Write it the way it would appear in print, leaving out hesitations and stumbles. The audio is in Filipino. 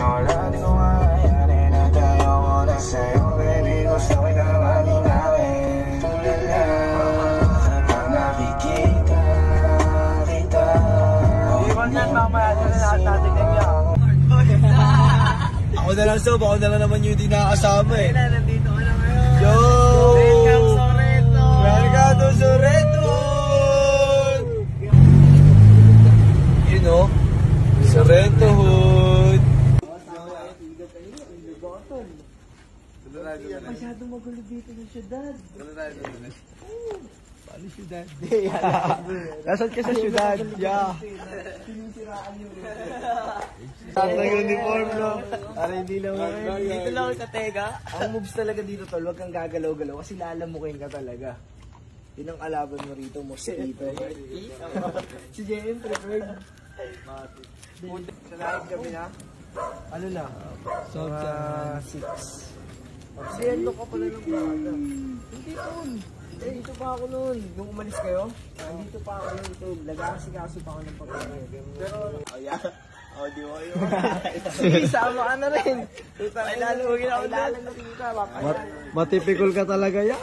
wala di ko makayanin na tayo muna sa'yo, baby. Gusto ko'y kamali namin. Tulala, kapag nakikita kita. Iwan yan mamaya, ito na lahat natin kanya. Ako na lang sob, ako na lang naman yung hindi nakakasama eh. Ayun na, nandito ka na ngayon. Yo! Welcome, Soreto! Welcome to Soreto! You know, Soreto Hood! Masyadong magulo dito ng syudad. Paano syudad? Nasaan ka sa syudad? Yeah. Sinisiraan yung Nag-uniform no? Para hindi lang dito lang sa Tega. Ang moves talaga dito tol, huwag kang gagalaw-galaw kasi lalamukin ka talaga. Yun ang kalaban mo rito, mosquito. Si JM preferred. Sa live gabi na. Ano na? So, 6. Siyendo ka pala ng bata. Hindi tol. Dito pa ako noon. Nung umalis kayo, nandito pa ako noon tol. Nag-aasikaso pa ako ng pagkakas. Pero, oh yeah. Oh, di mo yun. Sige, sama ka na rin. Ilalagay ako doon. Matipikol ka talaga yan.